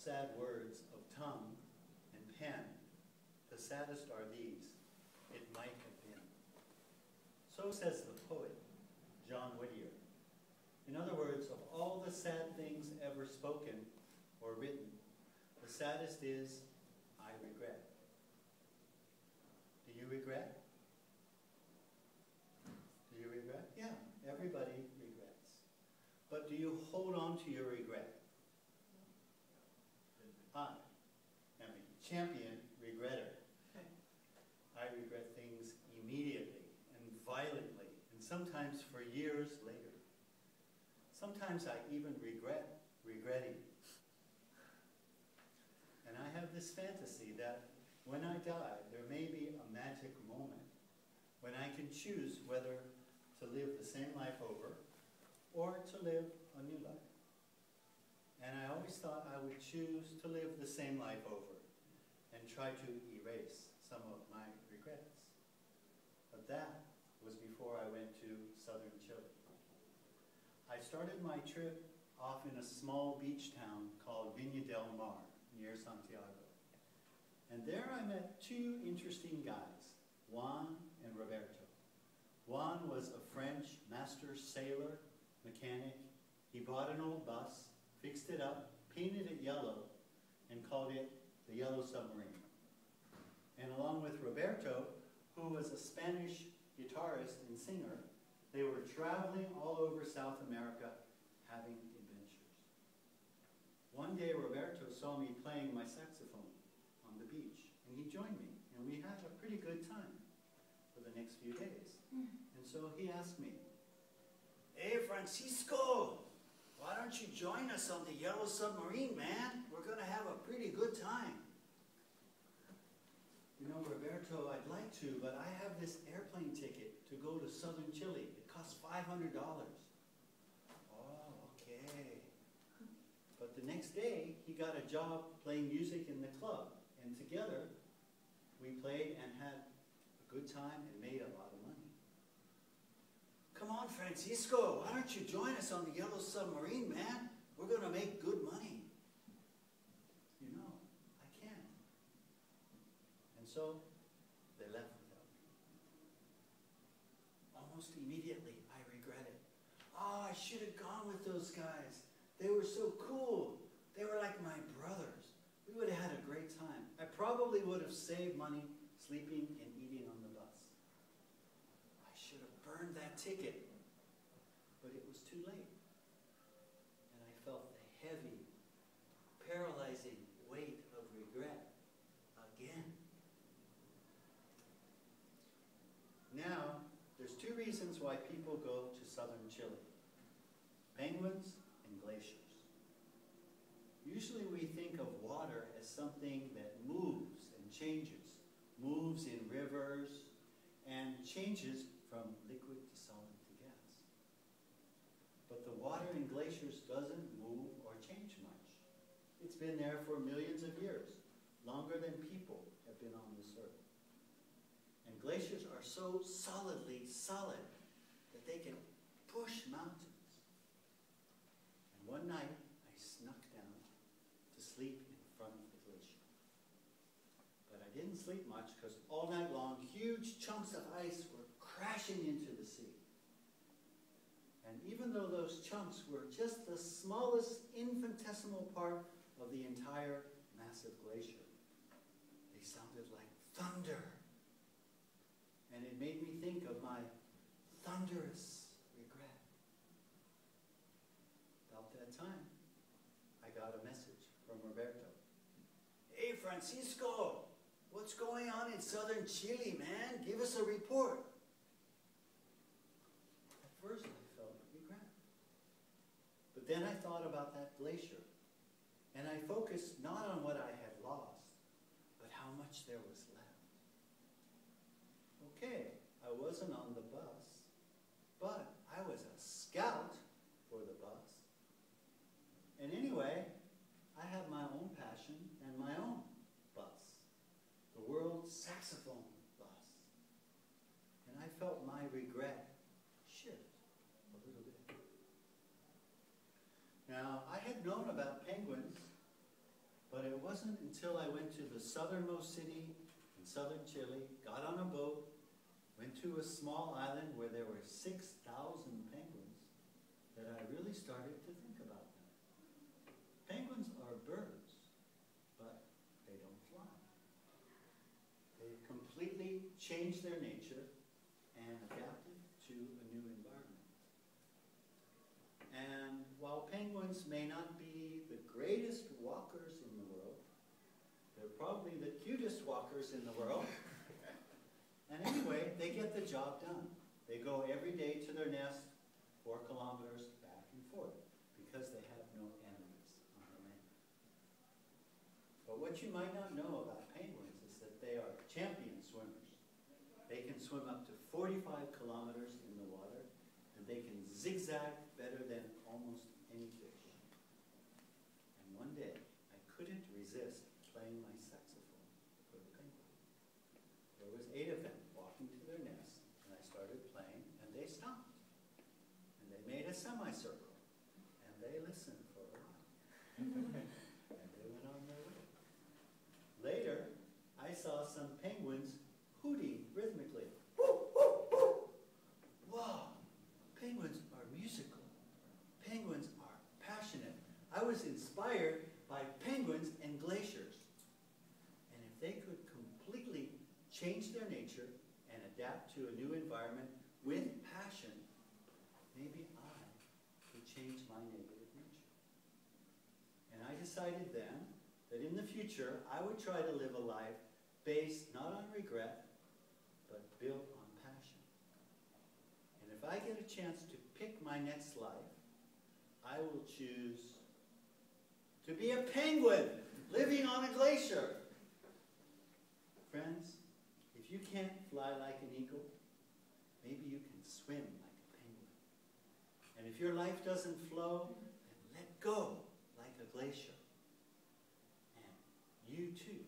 sad words of tongue and pen, the saddest are these, it might have been. So says the poet, John Whittier. In other words, of all the sad things ever spoken or written, the saddest is, I regret. Do you regret? Do you regret? Yeah, everybody regrets. But do you hold on to your regret? I am a champion regretter. I regret things immediately and violently, and sometimes for years later. Sometimes I even regret regretting. And I have this fantasy that when I die, there may be a magic moment when I can choose whether to live the same life over or to live a new life. And I always thought I would choose to live the same life over and try to erase some of my regrets. But that was before I went to southern Chile. I started my trip off in a small beach town called Viña del Mar, near Santiago. And there I met two interesting guys, Juan and Roberto. Juan was a French master sailor, mechanic. He bought an old bus, fixed it up, painted it yellow, and called it the Yellow Submarine. And along with Roberto, who was a Spanish guitarist and singer, they were traveling all over South America, having adventures. One day Roberto saw me playing my saxophone on the beach, and he joined me, and we had a pretty good time for the next few days. And so he asked me, "Hey, Francisco, why don't you join us on the Yellow Submarine, man? We're going to have a pretty good time." "You know, Roberto, I'd like to, but I have this airplane ticket to go to southern Chile. It costs $500. "Oh, okay." But the next day, he got a job playing music in the club, and together we played and had a good time and made a lot of money. "Come on, Francisco, why don't you join us on the Yellow Submarine, man? We're going to make good money." "You know, I can't." And so they left without me. Almost immediately, I regretted. "Oh, I should have gone with those guys. They were so cool. They were like my brothers. We would have had a great time. I probably would have saved money sleeping and eating on the bus. I should have burned that ticket." But it was too late. And I felt the heavy, paralyzing weight of regret again. Now, there's two reasons why people go to southern Chile: penguins and glaciers. Usually we think of water as something that moves and changes, moves in rivers, and changes from liquid to solid to gas. But the water in glaciers doesn't move or change much. It's been there for millions of years, longer than people have been on this earth. And glaciers are so solidly solid that they can push mountains. And one night, I snuck down to sleep in front of the glacier. But I didn't sleep much because all night long, huge chunks of ice were crashing into the sea. And even though those chunks were just the smallest infinitesimal part of the entire massive glacier, they sounded like thunder. And it made me think of my thunderous regret. About that time, I got a message from Roberto. "Hey, Francisco, what's going on in southern Chile, man? Give us a report." At first, I felt regret. But then I thought about that glacier, and I focused not on what I had lost, but how much there was left. Okay, I wasn't on the bus, but I was a scout for the bus. And anyway, I have my own passion and my own bus, the World Saxophone Bus. And I felt my regret shift a little bit. Now, I had known about penguins But it wasn't until I went to the southernmost city in southern Chile, got on a boat, went to a small island where there were 6,000 penguins, that I really started to think about them. Penguins are birds, but they don't fly. They've completely changed their nature and adapted to a new environment. And while penguins may not be the greatest walkers in the world, they're probably the cutest walkers in the world. And anyway, they get the job done. They go every day to their nest, 4 kilometers back and forth, because they have no enemies on the land. But what you might not know about penguins is that they are champion swimmers. They can swim up to 45 kilometers in the water, and they can zigzag better than almost any fish. And one day, I couldn't resist playing my saxophone for the penguin. There was 8 of them walking to their nest, and I started playing, and they stopped. And they made a semicircle, and they listened for a while. And they went on their way. Later, I saw some penguins hooting rhythmically. Wow, penguins are musical. Penguins are passionate. I was inspired by penguins and glaciers. And if they could completely change their nature and adapt to a new environment with passion, maybe I could change my negative nature. And I decided then that in the future I would try to live a life based not on regret, but built on passion. And if I get a chance to pick my next life, I will choose to be a penguin living on a glacier. Friends, if you can't fly like an eagle, maybe you can swim like a penguin. And if your life doesn't flow, then let go like a glacier. And you too